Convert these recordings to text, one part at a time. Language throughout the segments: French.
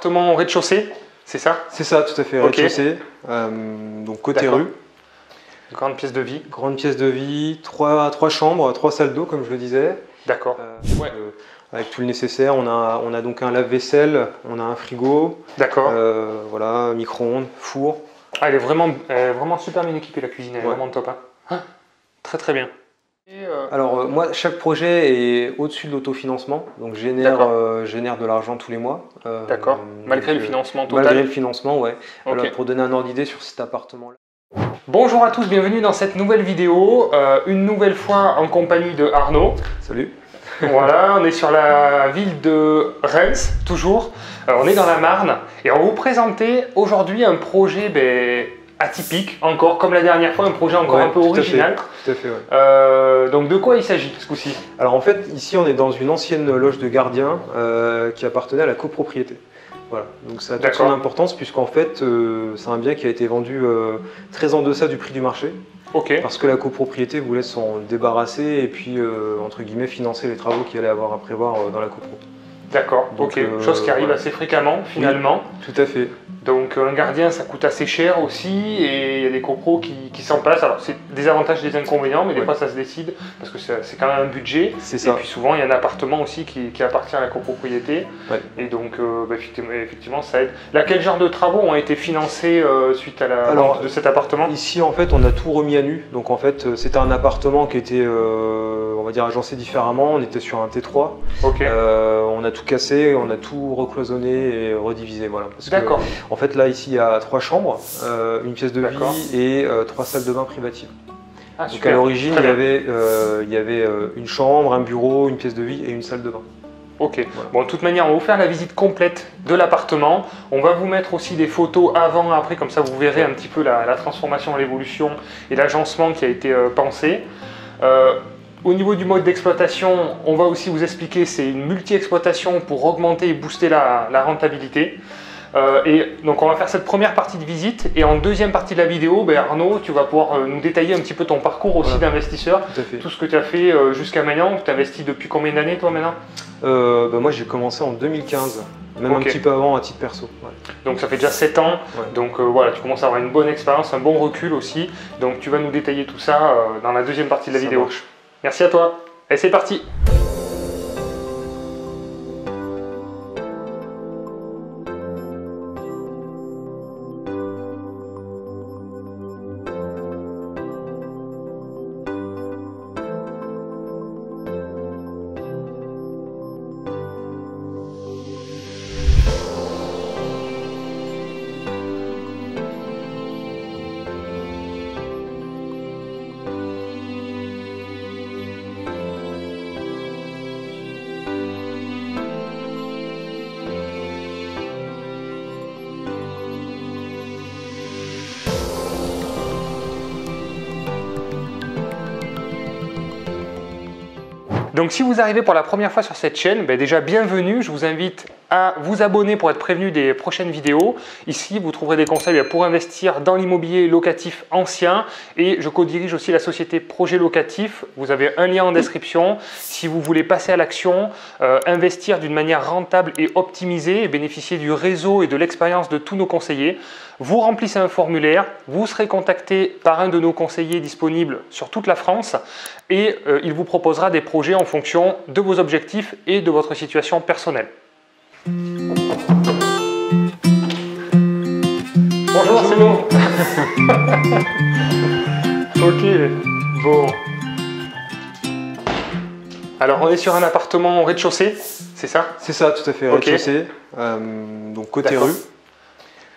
Appartement au rez-de-chaussée, c'est ça? C'est ça, tout à fait, rez-de-chaussée. Donc côté rue. Grande pièce de vie. Grande pièce de vie, trois chambres, 3 salles d'eau comme je le disais. D'accord. Avec tout le nécessaire, on a donc un lave-vaisselle, on a un frigo. D'accord. Voilà, micro-ondes, four. Ah, elle est vraiment super bien équipée la cuisine, elle est vraiment top. Hein. Ah, très très bien. Alors moi, chaque projet est au-dessus de l'autofinancement, donc génère de l'argent tous les mois. D'accord. Malgré le financement total. Malgré le financement, ouais. Okay. Voilà, pour donner un ordre d'idée sur cet appartement-là. Bonjour à tous, bienvenue dans cette nouvelle vidéo, une nouvelle fois en compagnie de Arnaud. Salut. Voilà, on est sur la ville de Reims, toujours. On est dans la Marne et on va vous présenter aujourd'hui un projet atypique, encore comme la dernière fois, un projet encore un peu original. Tout à fait, ouais. Donc de quoi il s'agit ce coup-ci? Alors en fait, ici on est dans une ancienne loge de gardien qui appartenait à la copropriété. Voilà, donc ça a toute son importance puisqu'en fait c'est un bien qui a été vendu très en deçà du prix du marché. Parce que la copropriété voulait s'en débarrasser et puis entre guillemets financer les travaux qu'il allait avoir à prévoir dans la copro. D'accord, chose qui arrive assez fréquemment finalement. Oui, tout à fait. Donc un gardien ça coûte assez cher aussi et il y a des copros qui s'en passent. Alors c'est des avantages et des inconvénients, mais des fois ça se décide parce que c'est quand même un budget. C'est ça. Et puis souvent il y a un appartement aussi qui appartient à la copropriété. Ouais. Et donc effectivement ça aide. Là, quel genre de travaux ont été financés suite à la vente de cet appartement? Ici en fait on a tout remis à nu. Donc en fait c'était un appartement qui était on va dire agencé différemment. On était sur un T3. On a tout cassé, on a tout recloisonné et redivisé. Voilà. D'accord. En fait, là, ici, il y a 3 chambres, une pièce de vie et 3 salles de bain privatives. Ah, donc à l'origine, il y avait une chambre, un bureau, une pièce de vie et une salle de bain. Ok. Voilà. Bon, de toute manière, on va vous faire la visite complète de l'appartement. On va vous mettre aussi des photos avant et après, comme ça vous verrez un petit peu la transformation, l'évolution et l'agencement qui a été pensé. Au niveau du mode d'exploitation, on va aussi vous expliquer, c'est une multi-exploitation pour augmenter et booster la rentabilité. Et donc on va faire cette première partie de visite et en deuxième partie de la vidéo, Arnaud, tu vas pouvoir nous détailler un petit peu ton parcours aussi d'investisseur, tout ce que tu as fait jusqu'à maintenant. Tu investis depuis combien d'années toi maintenant? Moi j'ai commencé en 2015, même un petit peu avant à titre perso. Ouais. Donc ça fait déjà 7 ans, donc voilà, tu commences à avoir une bonne expérience, un bon recul aussi. Donc tu vas nous détailler tout ça dans la deuxième partie de la vidéo. Marche. Merci à toi, et c'est parti! Donc si vous arrivez pour la première fois sur cette chaîne, déjà bienvenue, je vous invite à vous abonner pour être prévenu des prochaines vidéos. Ici, vous trouverez des conseils pour investir dans l'immobilier locatif ancien et je co-dirige aussi la société Projet Locatif. Vous avez un lien en description. Si vous voulez passer à l'action, investir d'une manière rentable et optimisée et bénéficier du réseau et de l'expérience de tous nos conseillers, vous remplissez un formulaire, vous serez contacté par un de nos conseillers disponibles sur toute la France et il vous proposera des projets en fonction de vos objectifs et de votre situation personnelle. Bonjour, c'est bon. Ok, bon. Alors on est sur un appartement au rez-de-chaussée, c'est ça? C'est ça, tout à fait, rez-de-chaussée, donc côté rue.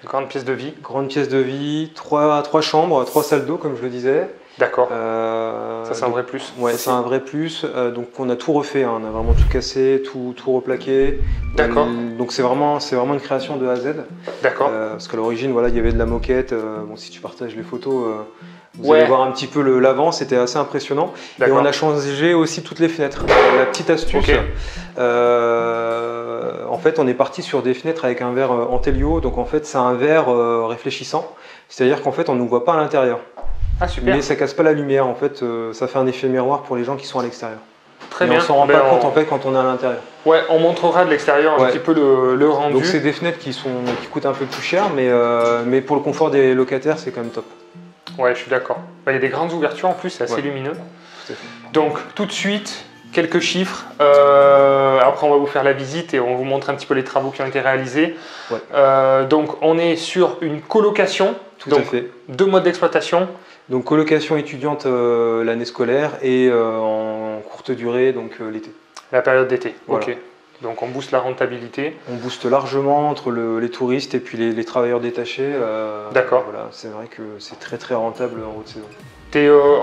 Grande pièce de vie. Grande pièce de vie, 3 chambres, 3 salles d'eau comme je le disais. D'accord. Ça c'est un vrai plus. Ouais, c'est un vrai plus. Donc on a tout refait, hein. On a vraiment tout cassé, tout replaqué. D'accord. Donc c'est vraiment une création de A à Z. D'accord. Parce qu'à l'origine, voilà, il y avait de la moquette. Bon, si tu partages les photos, vous allez voir un petit peu l'avant, c'était assez impressionnant. Et on a changé aussi toutes les fenêtres. La petite astuce, en fait, on est parti sur des fenêtres avec un verre Antellio. Donc en fait, c'est un verre réfléchissant. C'est-à-dire qu'en fait, on ne nous voit pas à l'intérieur. Ah, super. Mais ça casse pas la lumière. En fait, ça fait un effet miroir pour les gens qui sont à l'extérieur. Très bien. On s'en rend pas compte en fait quand on est à l'intérieur. Ouais, on montrera de l'extérieur un petit peu le rendu. Donc c'est des fenêtres qui coûtent un peu plus cher, mais pour le confort des locataires, c'est quand même top. Ouais, je suis d'accord. Il y a des grandes ouvertures en plus, c'est assez lumineux. Tout à fait. Donc tout de suite, quelques chiffres. Après, on va vous faire la visite et on vous montre un petit peu les travaux qui ont été réalisés. Ouais. Donc on est sur une colocation. Tout à fait. 2 modes d'exploitation. Donc colocation étudiante l'année scolaire et en courte durée, donc l'été. La période d'été, voilà. Ok. Donc on booste la rentabilité. On booste largement entre les touristes et puis les travailleurs détachés. D'accord. Voilà, c'est vrai que c'est très très rentable en haute saison.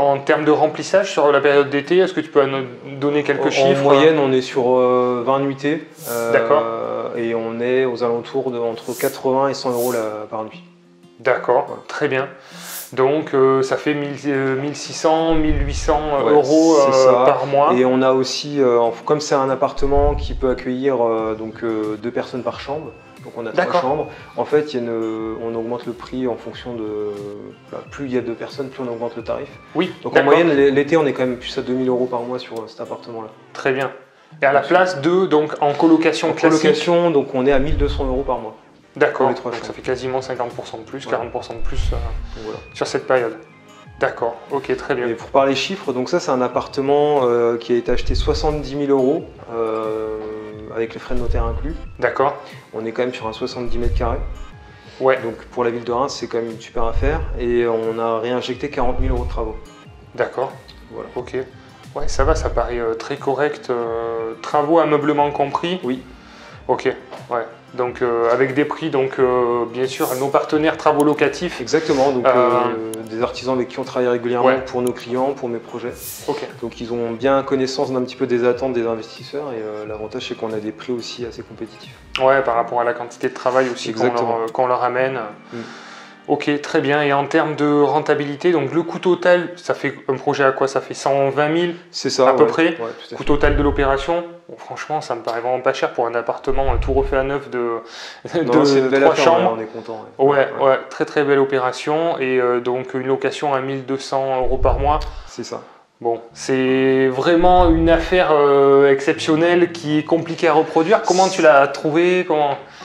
En termes de remplissage sur la période d'été, est-ce que tu peux nous donner quelques chiffres? En moyenne, on est sur 20 nuitées. D'accord. Et on est aux alentours de entre 80 et 100 euros par nuit. D'accord, voilà. Très bien. Donc ça fait 1600, 1800 euros par mois. Et on a aussi, comme c'est un appartement qui peut accueillir 2 personnes par chambre, donc on a 3 chambres, en fait on augmente le prix en fonction de... plus il y a 2 personnes, plus on augmente le tarif. Oui. Donc en moyenne, l'été, on est quand même plus à 2000 euros par mois sur cet appartement-là. Très bien. Et à la place de, donc en colocation classique. En colocation, donc on est à 1200 euros par mois. D'accord, donc ça fait quasiment 50% de plus, 40% de plus sur cette période. D'accord, ok, très bien. Et pour parler chiffres, donc ça c'est un appartement qui a été acheté 70 000 euros avec les frais de notaire inclus. D'accord. On est quand même sur un 70 mètres carrés. Ouais. Donc pour la ville de Reims, c'est quand même une super affaire. Et on a réinjecté 40 000 euros de travaux. D'accord, voilà. Ok. Ouais, ça va, ça paraît très correct. Travaux, ameublement compris. Oui. Ok, ouais. Donc avec des prix, donc bien sûr, nos partenaires travaux locatifs. Exactement, donc des artisans avec qui on travaille régulièrement pour nos clients, pour mes projets. Ok. Donc ils ont bien connaissance d'un petit peu des attentes des investisseurs et l'avantage c'est qu'on a des prix aussi assez compétitifs. Ouais, par rapport à la quantité de travail aussi qu'on leur amène. Ok, très bien. Et en termes de rentabilité, donc le coût total, ça fait un projet à quoi? Ça fait 120 000 c'est ça, à peu près. Ouais, coût total de l'opération. Bon, franchement, ça me paraît vraiment pas cher pour un appartement tout refait à neuf de 3 chambres. On est content. Ouais, très très belle opération. Et donc une location à 1200 euros par mois. C'est ça. Bon, c'est vraiment une affaire exceptionnelle qui est compliquée à reproduire. Comment tu l'as trouvé?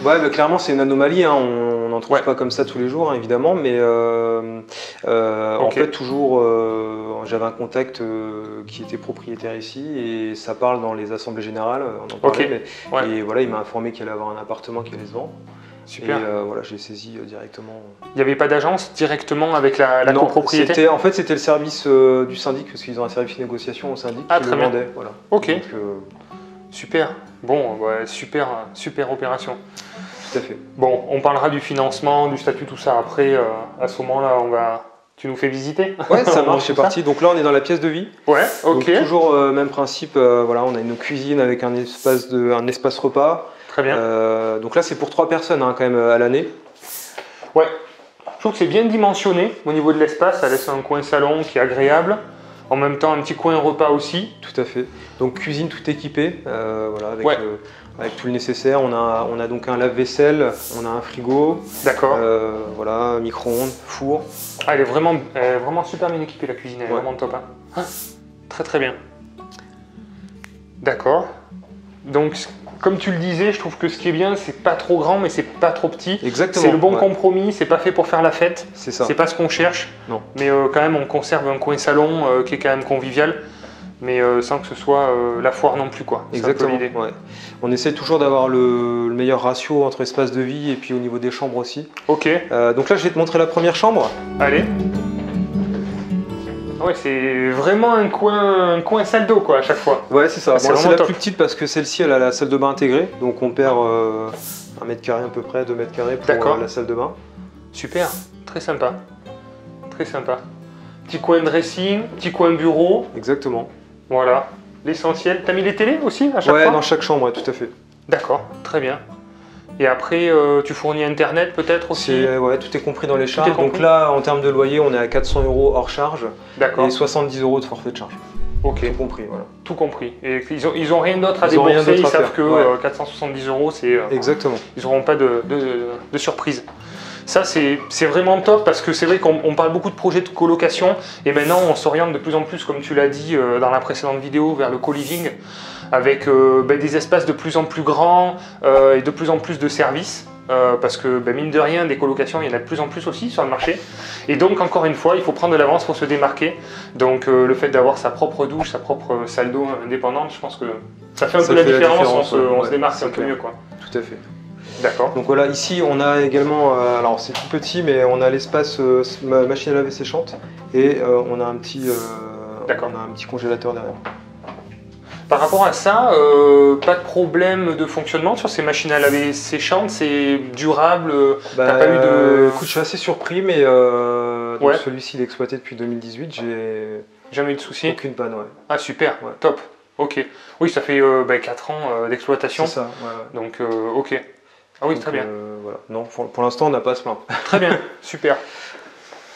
Ouais, bah, clairement c'est une anomalie, hein. On n'en trouve pas comme ça tous les jours, hein, évidemment, mais en fait toujours j'avais un contact qui était propriétaire ici et ça parle dans les assemblées générales, on en parlait, et voilà, il m'a informé qu'il allait avoir un appartement qui allait se vendre. Super. Et voilà, j'ai saisi directement. Il n'y avait pas d'agence directement avec la copropriété? En fait, c'était le service du syndic, parce qu'ils ont un service de négociation au syndic qui le vendait. Voilà. Ok. Donc, super. Bon, super opération. Tout à fait. Bon, on parlera du financement, du statut, tout ça après. À ce moment-là, tu nous fais visiter? Ouais, ça marche, c'est parti. Donc là, on est dans la pièce de vie. Ouais, ok. Donc, toujours même principe. Voilà, on a une cuisine avec un espace repas. Très bien. Donc là, c'est pour 3 personnes hein, quand même à l'année. Ouais. Je trouve que c'est bien dimensionné au niveau de l'espace. Ça laisse un coin salon qui est agréable. En même temps, un petit coin repas aussi. Tout à fait. Donc cuisine tout équipée, voilà, avec tout le nécessaire. On a donc un lave-vaisselle, on a un frigo. D'accord. Voilà, micro-ondes, four. Ah, elle est vraiment super bien équipée la cuisine. Elle est vraiment top. Hein. Très très bien. D'accord. Donc, comme tu le disais, je trouve que ce qui est bien, c'est pas trop grand, mais c'est pas trop petit. Exactement. C'est le bon compromis, c'est pas fait pour faire la fête. C'est ça. C'est pas ce qu'on cherche. Non. Mais quand même, on conserve un coin salon qui est quand même convivial, mais sans que ce soit la foire non plus, quoi. Exactement. Un peu l'idée. Ouais. On essaie toujours d'avoir le meilleur ratio entre espace de vie et puis au niveau des chambres aussi. Ok. Donc là, je vais te montrer la première chambre. Allez. Ouais, c'est vraiment un coin salle d'eau quoi à chaque fois. Ouais, c'est ça. Bon, c'est la top. plus petite parce que celle-ci, elle a la salle de bain intégrée. Donc on perd 1 mètre carré à peu près, 2 mètres carrés pour la salle de bain. Super, très sympa. Très sympa. Petit coin dressing, petit coin bureau. Exactement. Voilà, l'essentiel. T'as mis les télés aussi à chaque fois? Ouais, dans chaque chambre, ouais, tout à fait. D'accord, très bien. Et après, tu fournis Internet peut-être aussi? Ouais, tout est compris dans les charges. Donc là, en termes de loyer, on est à 400 € hors charge. D'accord. Et 70 € de forfait de charge. Ok. Tout compris, voilà. Tout compris. Et ils ont rien d'autre à débourser, ils savent que 470 €, c'est... Exactement. Ils n'auront pas de surprise. Ça, c'est vraiment top parce que c'est vrai qu'on parle beaucoup de projets de colocation et maintenant on s'oriente de plus en plus, comme tu l'as dit dans la précédente vidéo, vers le co-living. avec des espaces de plus en plus grands et de plus en plus de services. Parce que mine de rien, des colocations, il y en a de plus en plus aussi sur le marché. Et donc, encore une fois, il faut prendre de l'avance pour se démarquer. Donc, le fait d'avoir sa propre douche, sa propre salle d'eau indépendante, je pense que ça fait un peu la différence, on se démarque un peu mieux, quoi. Tout à fait. D'accord. Donc voilà, ici on a également, alors c'est tout petit, mais on a l'espace machine à laver séchante et on a un petit congélateur derrière. Par rapport à ça, pas de problème de fonctionnement sur ces machines à laver séchantes, c'est durable, t'as pas eu de... Écoute, je suis assez surpris, mais celui-ci il est exploité depuis 2018, j'ai jamais eu de soucis. Aucune panne, ouais. Ah super, top, ok. Oui, ça fait 4 ans d'exploitation. C'est ça, ouais. Donc ok. Ah oui, donc, très bien. Voilà. Non, pour l'instant on n'a pas à se plaindre. Très bien, super.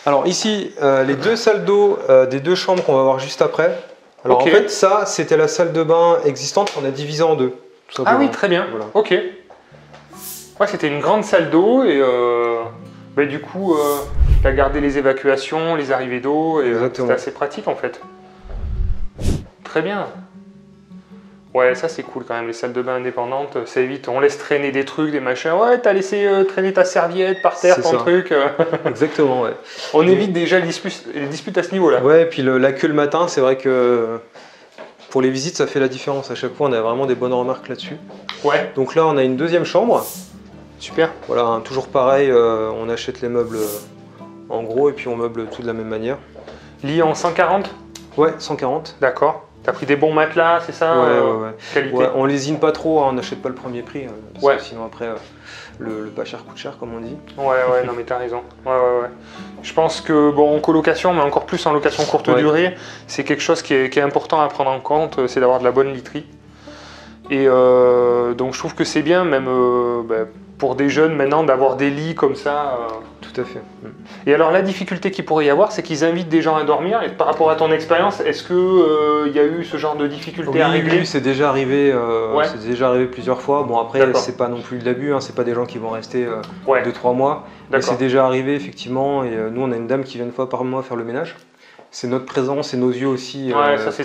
Alors ici, les deux salles d'eau des deux chambres qu'on va voir juste après. Alors en fait, ça, c'était la salle de bain existante qu'on a divisée en deux. Ah oui, très bien. Voilà. Ok. Ouais, c'était une grande salle d'eau et du coup, tu as gardé les évacuations, les arrivées d'eau et c'était assez pratique en fait. Très bien. Ouais, ça c'est cool quand même, les salles de bain indépendantes, ça évite, on laisse traîner des trucs, des machins. Ouais, t'as laissé traîner ta serviette par terre, ton truc. Exactement, ouais. On évite déjà les disputes à ce niveau-là. Ouais, et puis la queue le matin, c'est vrai que pour les visites, ça fait la différence. À chaque fois, on a vraiment des bonnes remarques là-dessus. Ouais. Donc là, on a une deuxième chambre. Super. Voilà, hein, toujours pareil, on achète les meubles en gros et puis on meuble tout de la même manière. Lit en 140 ? Ouais, 140. D'accord. T'as pris des bons matelas, c'est ça? Ouais. Qualité. Ouais, on lésine pas trop, hein, on n'achète pas le premier prix, parce que sinon après le pas cher coûte cher, comme on dit. Ouais, non mais t'as raison. Ouais. Je pense que en colocation, mais encore plus en location courte durée, c'est quelque chose qui est important à prendre en compte, c'est d'avoir de la bonne literie. Et donc je trouve que c'est bien, même pour des jeunes maintenant, d'avoir des lits comme ça. Tout à fait. Et alors la difficulté qu'il pourrait y avoir, c'est qu'ils invitent des gens à dormir. Et par rapport à ton expérience, est-ce qu'il y a eu ce genre de difficulté à régler? Oui, c'est déjà arrivé. C'est déjà arrivé plusieurs fois. Bon après, c'est pas non plus de l'abus. Hein, c'est pas des gens qui vont rester 2-3 mois. Mais c'est déjà arrivé effectivement. Et nous, on a une dame qui vient une fois par mois faire le ménage. C'est notre présence et nos yeux aussi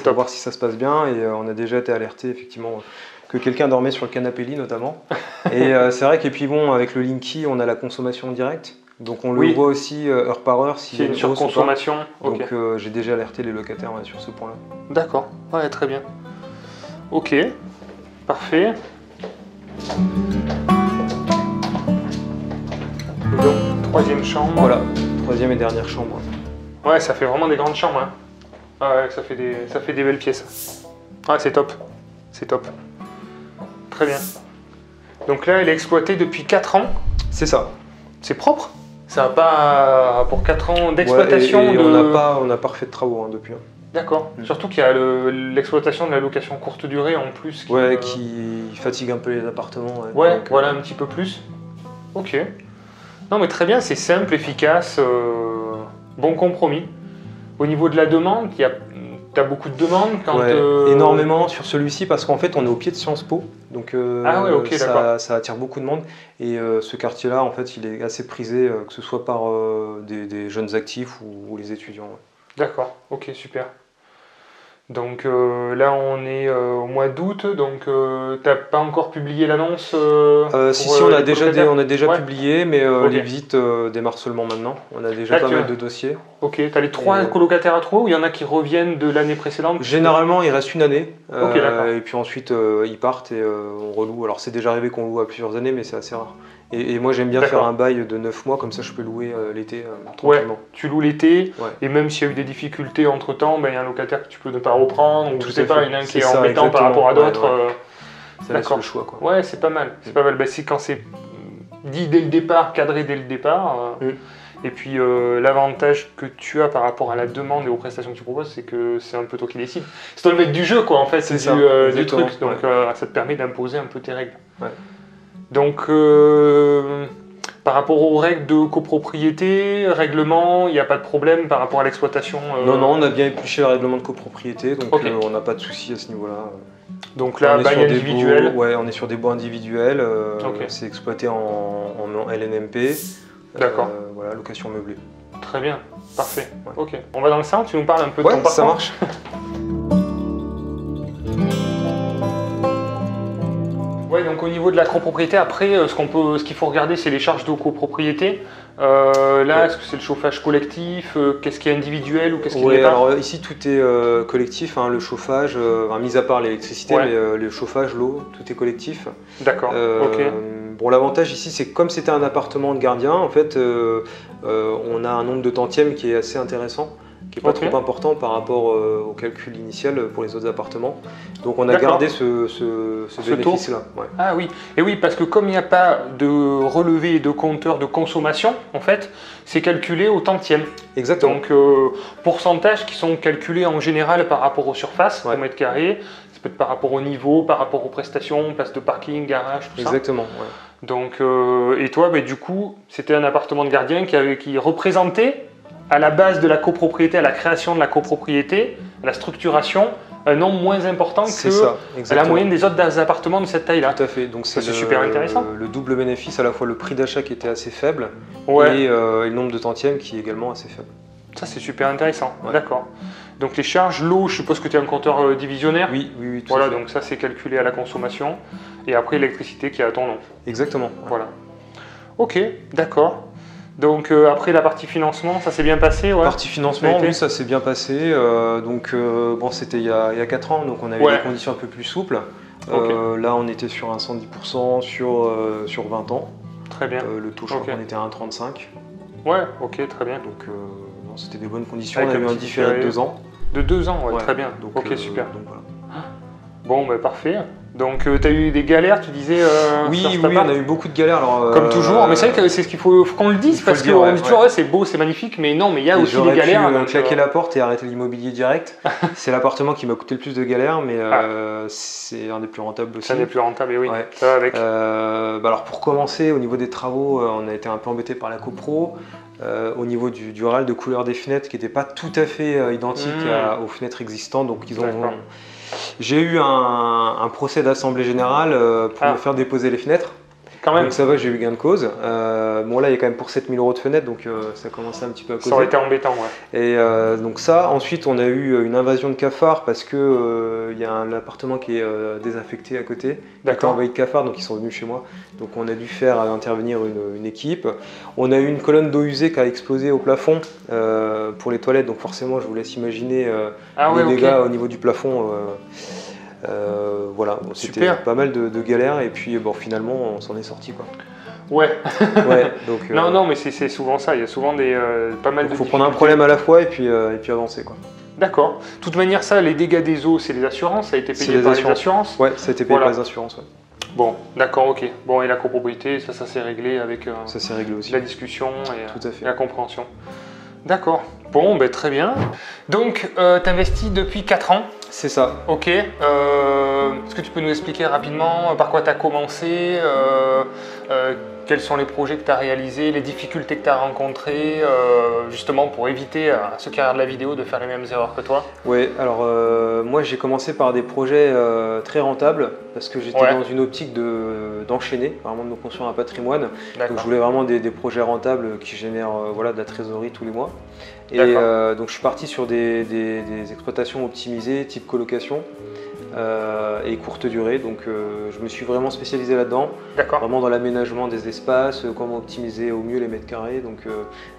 pour voir si ça se passe bien. Et on a déjà été alerté effectivement que quelqu'un dormait sur le canapé lit notamment. Et c'est vrai qu'et puis avec le Linky, on a la consommation directe. Donc on le voit aussi heure par heure s'il y a une surconsommation. Donc j'ai déjà alerté les locataires sur ce point-là. D'accord, ouais, très bien. Ok, parfait. Donc, troisième chambre. Voilà, troisième et dernière chambre. Ouais, ça fait vraiment des grandes chambres. Hein. Ah ouais, ça fait des belles pièces. Ah, c'est top. C'est top. Très bien. Donc là, elle est exploitée depuis 4 ans. C'est ça. C'est propre. Ça n'a pas, pour 4 ans d'exploitation... Ouais, on n'a pas refait de travaux depuis. D'accord. Surtout qu'il y a l'exploitation de la location courte durée en plus. Qui fatigue un peu les appartements. Ouais, donc, voilà, un petit peu plus. Ok. Non mais très bien, c'est simple, efficace, bon compromis. Au niveau de la demande, tu as beaucoup de demandes quand énormément sur celui-ci parce qu'en fait on est au pied de Sciences Po, donc ça attire beaucoup de monde et ce quartier-là en fait il est assez prisé que ce soit par des jeunes actifs ou les étudiants. D'accord, ok, super. Donc là on est au mois d'août, donc t'as pas encore publié l'annonce Si, on a déjà publié, mais les visites démarrent seulement maintenant. On a déjà pas mal de dossiers. Ok, t'as les 3 colocataires à trouver ou il y en a qui reviennent de l'année précédente? Généralement il reste une année, et puis ensuite ils partent et on reloue. Alors c'est déjà arrivé qu'on loue à plusieurs années, mais c'est assez rare. Et moi j'aime bien faire un bail de 9 mois, comme ça je peux louer l'été tranquillement. Ouais, tu loues l'été, et même s'il y a eu des difficultés entre temps, il y a un locataire que tu peux ne pas reprendre, ou je sais pas, il y en a un qui est embêtant par rapport à d'autres. Ça laisse le choix, quoi. Ouais, c'est pas mal. C'est pas mal. Quand c'est dit dès le départ, cadré dès le départ. Et puis l'avantage que tu as par rapport à la demande et aux prestations que tu proposes, c'est que c'est un peu toi qui décides. C'est toi le maître du jeu, quoi, en fait, c'est du truc. Donc ça te permet d'imposer un peu tes règles. Ouais. Donc, par rapport aux règles de copropriété, règlement, il n'y a pas de problème par rapport à l'exploitation Non, on a bien épluché le règlement de copropriété, donc on n'a pas de souci à ce niveau-là. Donc là, bail individuel. On est sur des baux individuels, c'est exploité en LNMP. D'accord. Voilà, location meublée. Très bien, parfait. Ouais. Ok, on va dans le salon, tu nous parles un peu de ton parcours. Ça marche. niveau de la copropriété, après, ce qu'il faut regarder, c'est les charges de copropriété. Là, est-ce que c'est le chauffage collectif? Qu'est-ce qui est individuel ou qu'est-ce qui n'est pas? Alors ici tout est collectif, hein, le chauffage, mis à part l'électricité, mais le chauffage, l'eau, tout est collectif. D'accord, ok. Bon, l'avantage ici, c'est que comme c'était un appartement de gardien, en fait, on a un nombre de tantièmes qui est assez intéressant, qui n'est pas trop important par rapport au calcul initial pour les autres appartements. Donc on a gardé ce bénéfice-là. Ouais. Ah oui, et oui, parce que comme il n'y a pas de relevé et de compteur de consommation, en fait, c'est calculé au tantième. Exactement. Donc pourcentages qui sont calculés en général par rapport aux surfaces, au mètre carré, ça peut être par rapport au niveau, par rapport aux prestations, place de parking, garage, tout ça. Exactement, ouais. Donc, et toi, du coup, c'était un appartement de gardien qui représentait à la base de la copropriété, à la création de la copropriété, à la structuration, un nombre moins important que la moyenne des autres appartements de cette taille-là. Tout à fait. Donc c'est super intéressant. Le double bénéfice, à la fois le prix d'achat qui était assez faible et le nombre de tantièmes qui est également assez faible. Ça, c'est super intéressant. Ouais. D'accord. Donc les charges, l'eau, je suppose que tu as un compteur divisionnaire. Oui, tout voilà, donc ça, c'est calculé à la consommation. Et après, l'électricité qui est à ton nom. Exactement. Voilà. Ok, d'accord. Donc après la partie financement, ça s'est bien passé? La partie financement, oui, ça s'est bien passé. Bon, c'était il y a 4 ans, donc on avait des conditions un peu plus souples. Là, on était sur un 110% sur 20 ans. Très bien. Le taux, je crois qu'on était à 1,35. Ouais, ok, très bien. Donc c'était des bonnes conditions. On a eu un différé de 2 ans. De 2 ans, ouais, très bien. Donc, ok, super. Donc, voilà. Bon, parfait. Donc, tu as eu des galères, tu disais Oui, on a eu beaucoup de galères. Alors, comme toujours, mais c'est vrai que c'est ce qu'il faut qu'on le dise, parce qu'on dit toujours, c'est beau, c'est magnifique, mais non, mais il y a aussi des galères. J'aurais pu claquer la porte et arrêter l'immobilier direct. C'est l'appartement qui m'a coûté le plus de galères, mais c'est un des plus rentables aussi. C'est un des plus rentables, et oui, ça va avec. Alors, pour commencer, au niveau des travaux, on a été un peu embêté par la copro. Au niveau du RAL de couleur des fenêtres, qui n'était pas tout à fait identique aux fenêtres existantes, donc ils ont... J'ai eu un procès d'assemblée générale pour me faire déposer les fenêtres. Quand même. Donc ça va, j'ai eu gain de cause. Bon là, il y a quand même pour 7 000 € de fenêtres, donc ça commençait un petit peu à causer. Ça aurait été embêtant, ouais. Et donc ça, ensuite on a eu une invasion de cafards parce que il y a un appartement qui est désaffecté à côté, qui était envahi de cafards, donc ils sont venus chez moi. Donc on a dû faire intervenir une équipe. On a eu une colonne d'eau usée qui a explosé au plafond pour les toilettes, donc forcément je vous laisse imaginer les dégâts au niveau du plafond. Voilà, c'était pas mal de galères et puis bon, finalement on s'en est sorti quoi. Ouais. Donc, non, mais c'est souvent ça. Il y a souvent pas mal de. Il faut prendre un problème à la fois et puis avancer quoi. D'accord. De toute manière, ça, les dégâts des eaux, c'est les assurances. Ça a été payé par les assurances. Ouais, ça a été payé par les assurances. Ouais. Bon, d'accord, ok. Bon, et la copropriété, ça s'est réglé avec. Ça s'est réglé aussi. La discussion et tout à fait. La compréhension. D'accord. Bon, très bien. Donc, tu investis depuis 4 ans. C'est ça. Ok. Est-ce que tu peux nous expliquer rapidement par quoi tu as commencé, quels sont les projets que tu as réalisés, les difficultés que tu as rencontrées, justement pour éviter à ceux qui regardent la vidéo de faire les mêmes erreurs que toi? Oui, alors moi j'ai commencé par des projets très rentables parce que j'étais dans une optique d'enchaîner, vraiment de me construire un patrimoine. Donc je voulais vraiment des projets rentables qui génèrent de la trésorerie tous les mois. Et donc je suis parti sur des exploitations optimisées type colocation et courte durée, donc je me suis vraiment spécialisé là-dedans, vraiment dans l'aménagement des espaces, comment optimiser au mieux les mètres carrés, donc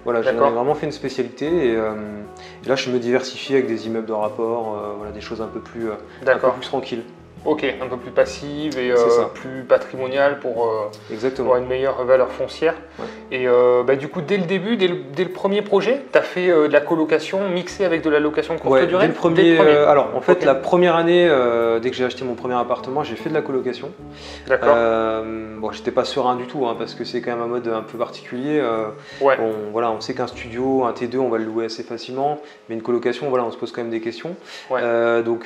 voilà, j'ai vraiment fait une spécialité et là je me diversifie avec des immeubles de rapport, des choses un peu plus tranquilles. Ok, un peu plus passive et plus patrimoniale pour avoir une meilleure valeur foncière. Ouais. Et du coup, dès le début, dès le premier projet, tu as fait de la colocation mixée avec de la location courte durée? Dès le premier. Alors, en fait, la première année, dès que j'ai acheté mon premier appartement, j'ai fait de la colocation. D'accord. Bon, j'étais pas serein du tout, parce que c'est quand même un mode un peu particulier. On sait qu'un studio, un T2, on va le louer assez facilement, mais une colocation, on se pose quand même des questions. Ouais.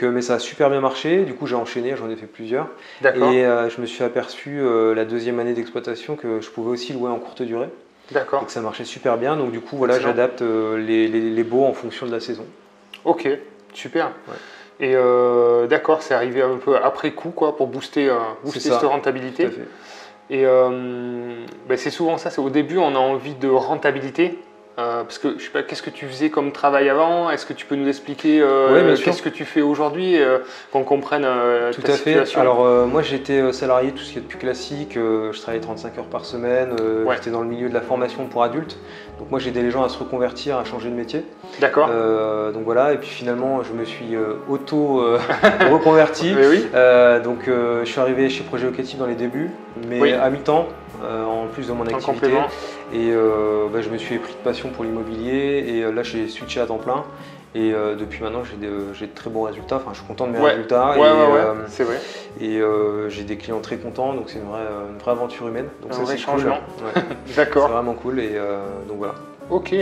Mais ça a super bien marché, du coup j'ai enchaîné. J'en ai fait plusieurs. Et je me suis aperçu la deuxième année d'exploitation que je pouvais aussi louer en courte durée. D'accord. Et que ça marchait super bien. Donc du coup, j'adapte les baux en fonction de la saison. Ok, super. Ouais. Et d'accord, c'est arrivé un peu après coup pour booster cette rentabilité. Tout à fait. Et c'est souvent ça, c'est au début on a envie de rentabilité. Parce que je sais pas, qu'est-ce que tu faisais comme travail avant? Est-ce que tu peux nous expliquer qu'est-ce que tu fais aujourd'hui, qu'on comprenne Tout ta à fait. situation? Alors moi j'étais salarié, tout ce qui est plus classique, je travaillais 35 heures par semaine, j'étais dans le milieu de la formation pour adultes. Donc moi j'ai aidé les gens à se reconvertir, à changer de métier. D'accord. Donc voilà, et puis finalement je me suis reconverti. Oui. Donc je suis arrivé chez Projet Locatif dans les débuts, mais à mi-temps, en plus de mon activité. complément. Et je me suis pris de passion pour l'immobilier et là j'ai switché à temps plein. Et depuis maintenant j'ai de très bons résultats, enfin je suis content de mes résultats. C'est vrai. Et j'ai des clients très contents, donc c'est une vraie aventure humaine. Donc Un vrai c'est changement. Cool. D'accord. C'est vraiment cool et donc voilà. Ok.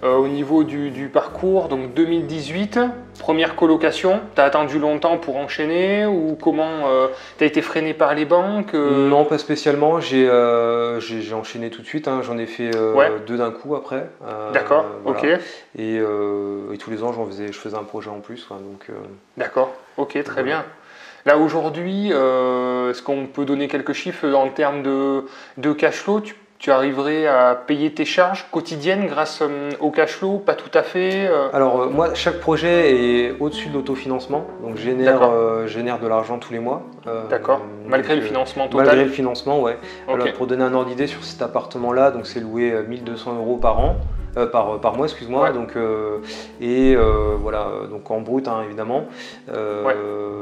Au niveau du parcours, donc 2018, première colocation, tu as attendu longtemps pour enchaîner ou comment tu as été freiné par les banques Non, pas spécialement, j'ai enchaîné tout de suite, hein. J'en ai fait 2 d'un coup après. D'accord, voilà. ok. Et tous les ans je faisais un projet en plus. D'accord, ok, très bien. Là aujourd'hui, est-ce qu'on peut donner quelques chiffres en termes de cash flow? Tu arriverais à payer tes charges quotidiennes grâce au cash flow? Pas tout à fait. Alors moi, chaque projet est au-dessus de l'autofinancement, donc génère de l'argent tous les mois. D'accord, malgré le financement total? Malgré le financement, ouais. Okay. Voilà, pour donner un ordre d'idée sur cet appartement-là, donc c'est loué 1 200 € par an. Par mois, excuse-moi. Ouais. Donc, voilà, donc en brut, hein, évidemment.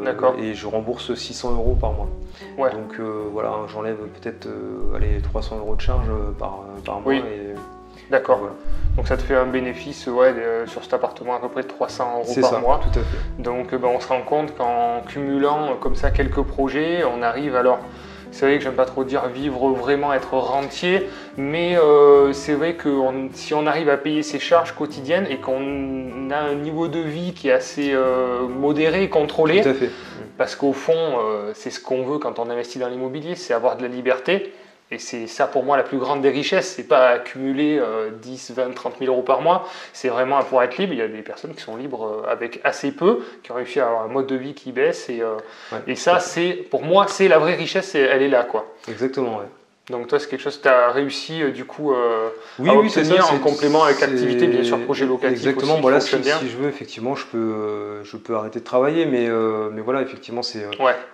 D'accord. Et je rembourse 600 € par mois. Ouais. Donc voilà, j'enlève peut-être 300 € de charge par mois. Oui. D'accord. Voilà. Donc ça te fait un bénéfice sur cet appartement à peu près de 300 € par mois. Tout à fait. Donc on se rend compte qu'en cumulant comme ça quelques projets, on arrive alors. C'est vrai que j'aime pas trop dire vivre vraiment, être rentier, mais c'est vrai que si on arrive à payer ses charges quotidiennes et qu'on a un niveau de vie qui est assez modéré, contrôlé, tout à fait. Parce qu'au fond, c'est ce qu'on veut quand on investit dans l'immobilier, c'est avoir de la liberté. Et c'est ça pour moi la plus grande des richesses, c'est pas accumuler 10, 20, 30 000 € par mois, c'est vraiment pour être libre. Il y a des personnes qui sont libres avec assez peu, qui ont réussi à avoir un mode de vie qui baisse et ça pour moi c'est la vraie richesse, elle est là quoi. Exactement, ouais. Donc toi c'est quelque chose que tu as réussi du coup à oui, c'est ça, en complément avec l'activité bien sûr projet locatif. Exactement, aussi, voilà, si je veux effectivement je peux arrêter de travailler, mais voilà effectivement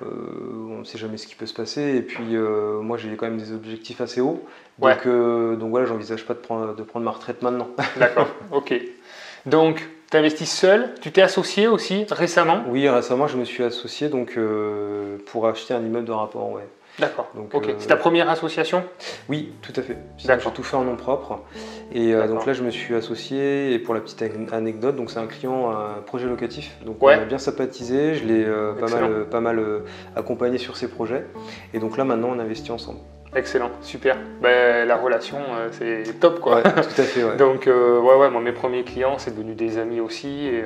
on ne sait jamais ce qui peut se passer et puis moi j'ai quand même des objectifs assez hauts, donc voilà, j'envisage pas de prendre ma retraite maintenant. D'accord, ok. Donc tu investis seul, tu t'es associé aussi récemment? Oui, récemment je me suis associé donc pour acheter un immeuble de rapport, ouais. D'accord, ok. C'est ta première association? Oui, tout à fait. J'ai tout fait en nom propre. Et donc là, je me suis associé. Et pour la petite anecdote, donc c'est un client, un projet locatif. Donc on a bien sympathisé. Je l'ai pas mal accompagné sur ses projets. Et donc là, maintenant, on investit ensemble. Excellent, super. La relation, c'est top quoi. Ouais, tout à fait. Ouais. Donc moi mes premiers clients, c'est devenu des amis aussi. Et,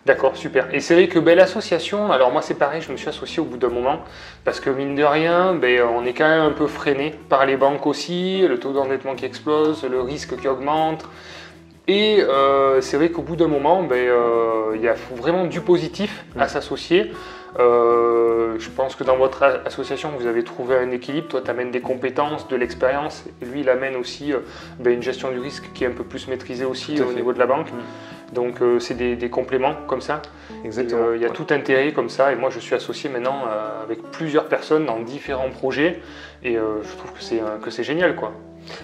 d'accord, super. Et c'est vrai que l'association, alors moi c'est pareil, je me suis associé au bout d'un moment parce que mine de rien, on est quand même un peu freiné par les banques aussi, le taux d'endettement qui explose, le risque qui augmente. Et c'est vrai qu'au bout d'un moment, il y a vraiment du positif à s'associer. Je pense que dans votre association, vous avez trouvé un équilibre. Toi, tu amènes des compétences, de l'expérience. Et lui, il amène aussi une gestion du risque qui est un peu plus maîtrisée aussi au niveau de la banque. Donc, c'est des compléments comme ça. Exactement. Il y a tout intérêt comme ça. Et moi, je suis associé maintenant avec plusieurs personnes dans différents projets. Et je trouve que c'est génial, quoi.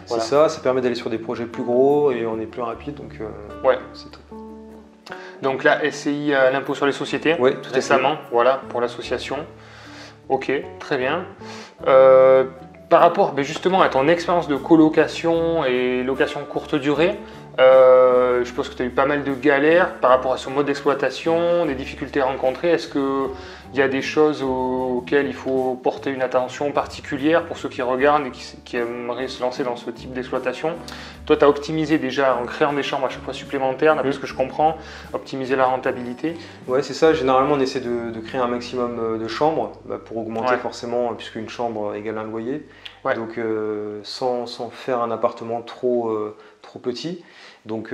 Voilà. C'est ça permet d'aller sur des projets plus gros et on est plus rapide. Donc, c'est top. Donc là, SCI à l'impôt sur les sociétés, récemment, voilà, pour l'association. Ok, très bien. Par rapport justement à ton expérience de colocation et location courte durée, je pense que tu as eu pas mal de galères par rapport à ce mode d'exploitation, des difficultés rencontrées. Est-ce qu'il y a des choses auxquelles il faut porter une attention particulière pour ceux qui regardent et qui aimeraient se lancer dans ce type d'exploitation? Toi, tu as optimisé déjà en créant des chambres à chaque fois supplémentaires, d'après ce que je comprends, optimiser la rentabilité. Ouais, c'est ça. Généralement, on essaie de créer un maximum de chambres pour augmenter forcément, puisqu'une chambre égale un loyer. Ouais. Donc sans faire un appartement trop petit. Donc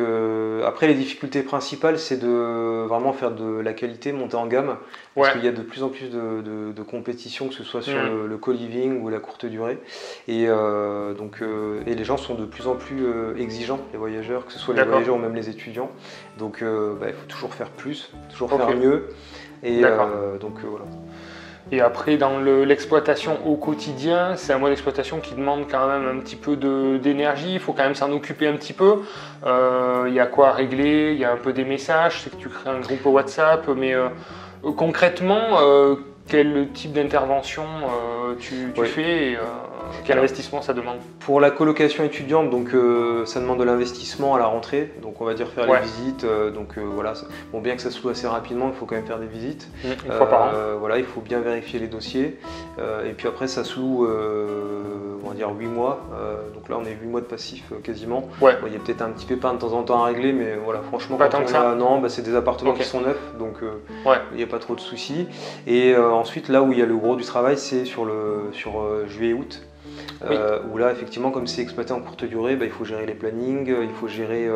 après, les difficultés principales, c'est de vraiment faire de la qualité, monter en gamme, parce qu'il y a de plus en plus de compétition, que ce soit sur le co-living ou la courte durée. Et les gens sont de plus en plus exigeants, les voyageurs, que ce soit les voyageurs ou même les étudiants. Donc il faut toujours faire plus, toujours faire mieux. Et voilà. Et après, dans l'exploitation au quotidien, c'est un mode d'exploitation qui demande quand même un petit peu d'énergie, il faut quand même s'en occuper un petit peu. Il y a quoi à régler, il y a un peu des messages, c'est que tu crées un groupe WhatsApp, mais concrètement, quel type d'intervention tu fais et quel investissement ça demande? Pour la colocation étudiante, donc ça demande de l'investissement à la rentrée, donc on va dire faire les visites. Voilà, bon, bien que ça se loue assez rapidement, il faut quand même faire des visites. Une fois par an. Voilà, il faut bien vérifier les dossiers. Et puis après, ça se loue, on va dire 8 mois. Donc là, on est 8 mois de passif quasiment. Bon, il y a peut-être un petit pépin de temps en temps à régler, mais voilà, franchement, pas tant que ça. Non, c'est des appartements qui sont neufs, donc il n'y a pas trop de soucis. Et ensuite, là où il y a le gros du travail, c'est sur juillet-août. Où là, effectivement, comme c'est exploité en courte durée, il faut gérer les plannings, il faut gérer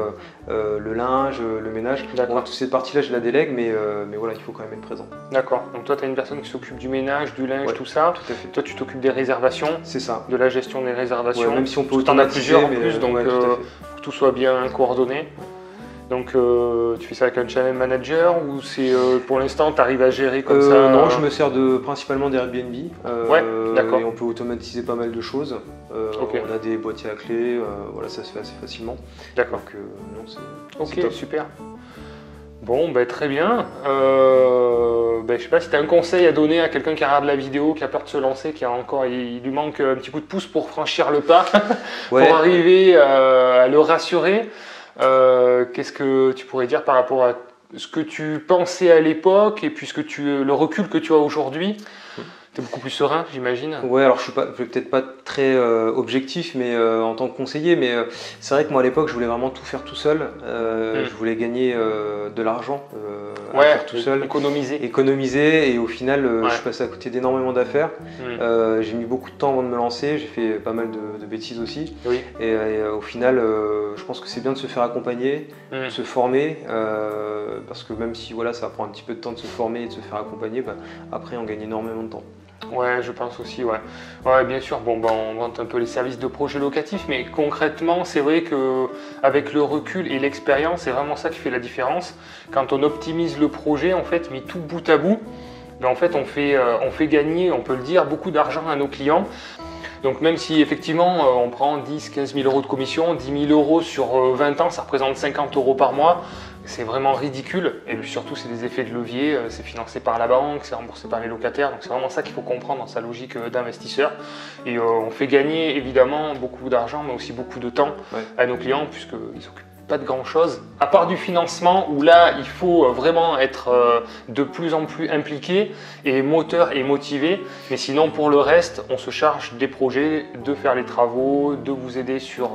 le linge, le ménage. Bon, toute cette partie-là, je la délègue, mais voilà, il faut quand même être présent. D'accord. Donc toi, tu as une personne qui s'occupe du ménage, du linge, tout ça. Tout à fait. Toi, tu t'occupes des réservations. C'est ça. De la gestion des réservations. Même si on peut en as plusieurs en plus, donc que tout soit bien coordonné. Donc tu fais ça avec un channel manager ou c'est pour l'instant tu arrives à gérer comme ça? Non, je me sers principalement d'Airbnb. D'accord. Et on peut automatiser pas mal de choses. On a des boîtiers à clés, voilà, ça se fait assez facilement. D'accord. Donc c'est top. Super. Bon, très bien. Je sais pas si tu as un conseil à donner à quelqu'un qui regarde la vidéo, qui a peur de se lancer, il lui manque un petit coup de pouce pour franchir le pas, pour arriver à le rassurer. Qu'est-ce que tu pourrais dire par rapport à ce que tu pensais à l'époque et puis le recul que tu as aujourd'hui? Tu es beaucoup plus serein, j'imagine. Ouais, alors je suis peut-être pas très objectif, mais en tant que conseiller, mais c'est vrai que moi à l'époque je voulais vraiment tout faire tout seul. Je voulais gagner de l'argent à faire tout seul. Économiser, et au final je suis passé à côté d'énormément d'affaires. J'ai mis beaucoup de temps avant de me lancer, j'ai fait pas mal de bêtises aussi. Et au final, je pense que c'est bien de se faire accompagner, de se former, parce que même si voilà, ça prend un petit peu de temps de se former et de se faire accompagner, après on gagne énormément de temps. Ouais, je pense aussi, ouais, bien sûr, on vend un peu les services de projet locatif, mais concrètement, c'est vrai qu'avec le recul et l'expérience, c'est vraiment ça qui fait la différence. Quand on optimise le projet, en fait, mis tout bout à bout, en fait, on fait gagner, on peut le dire, beaucoup d'argent à nos clients. Donc même si effectivement on prend 10-15 000 euros de commission, 10 000 euros sur 20 ans, ça représente 50 euros par mois, c'est vraiment ridicule. Et puis surtout, c'est des effets de levier, c'est financé par la banque, c'est remboursé par les locataires. Donc c'est vraiment ça qu'il faut comprendre dans sa logique d'investisseur. Et on fait gagner évidemment beaucoup d'argent, mais aussi beaucoup de temps à nos clients, puisqu'ils s'occupent pas de grand chose, à part du financement où là il faut vraiment être de plus en plus impliqué et moteur et motivé, mais sinon pour le reste on se charge des projets, de faire les travaux, de vous aider sur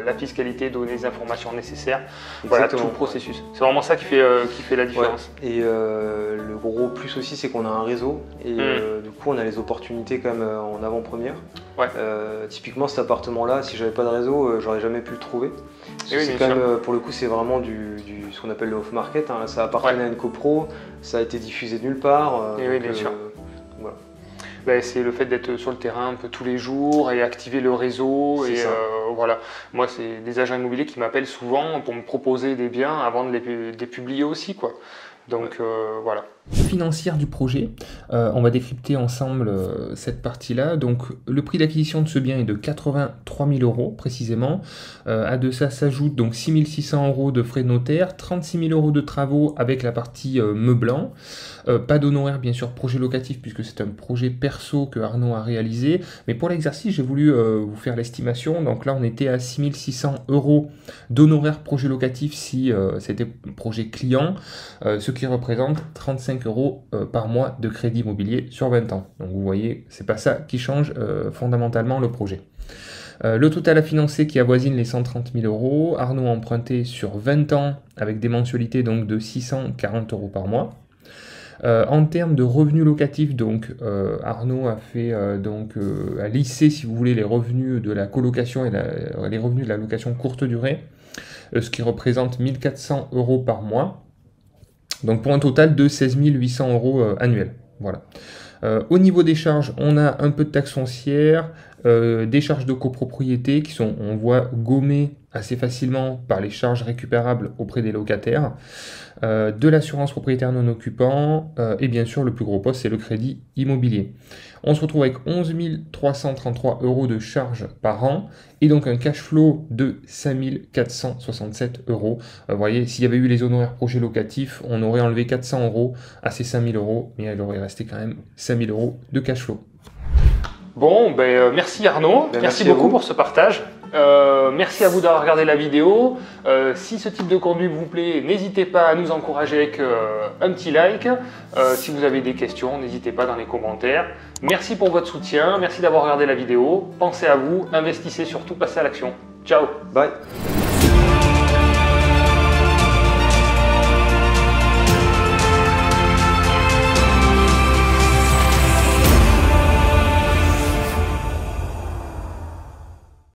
la fiscalité, donner les informations nécessaires, voilà tout le processus. C'est vraiment ça qui fait la différence. Et le gros plus aussi, c'est qu'on a un réseau et du coup on a les opportunités quand même en avant-première. Typiquement cet appartement là, si j'avais pas de réseau, j'aurais jamais pu le trouver. C'est quand même, pour le coup, c'est vraiment ce qu'on appelle le off-market. Hein. Ça appartenait à une copro, ça a été diffusé de nulle part. Bien sûr. Voilà. C'est le fait d'être sur le terrain un peu tous les jours et activer le réseau. Voilà. Moi, c'est des agents immobiliers qui m'appellent souvent pour me proposer des biens avant de les publier aussi, quoi. Donc voilà. Financière du projet, on va décrypter ensemble cette partie-là. Donc le prix d'acquisition de ce bien est de 83 000 euros précisément. À de ça s'ajoute donc 6 600 euros de frais de notaire, 36 000 euros de travaux avec la partie meublant. Pas d'honoraires bien sûr projet locatif puisque c'est un projet perso que Arnaud a réalisé. Mais pour l'exercice, j'ai voulu vous faire l'estimation. Donc là, on était à 6 600 euros d'honoraires projet locatif si c'était projet client, ce qui représente 35 euros par mois de crédit immobilier sur 20 ans. Donc vous voyez, c'est pas ça qui change fondamentalement le projet. Le total à financer qui avoisine les 130 000 euros. Arnaud a emprunté sur 20 ans avec des mensualités donc de 640 euros par mois. En termes de revenus locatifs, donc Arnaud a fait a lissé, si vous voulez, les revenus de la colocation et les revenus de la location courte durée, ce qui représente 1 400 € par mois. Donc pour un total de 16 800 € annuels. Voilà. Au niveau des charges, on a un peu de taxes foncières, des charges de copropriété qui sont, on voit, gommées assez facilement par les charges récupérables auprès des locataires, de l'assurance propriétaire non occupant, et bien sûr le plus gros poste c'est le crédit immobilier. On se retrouve avec 11 333 € de charges par an et donc un cash flow de 5 467 €. Vous voyez, s'il y avait eu les honoraires projets locatifs, on aurait enlevé 400 € à ces 5 000 €, mais il aurait resté quand même 5 000 € de cash flow. Bon, merci Arnaud, merci beaucoup pour ce partage. Merci à vous d'avoir regardé la vidéo. Si ce type de contenu vous plaît, n'hésitez pas à nous encourager avec un petit like. Si vous avez des questions, n'hésitez pas dans les commentaires. Merci pour votre soutien, merci d'avoir regardé la vidéo. Pensez à vous, investissez surtout, passez à l'action. Ciao. Bye.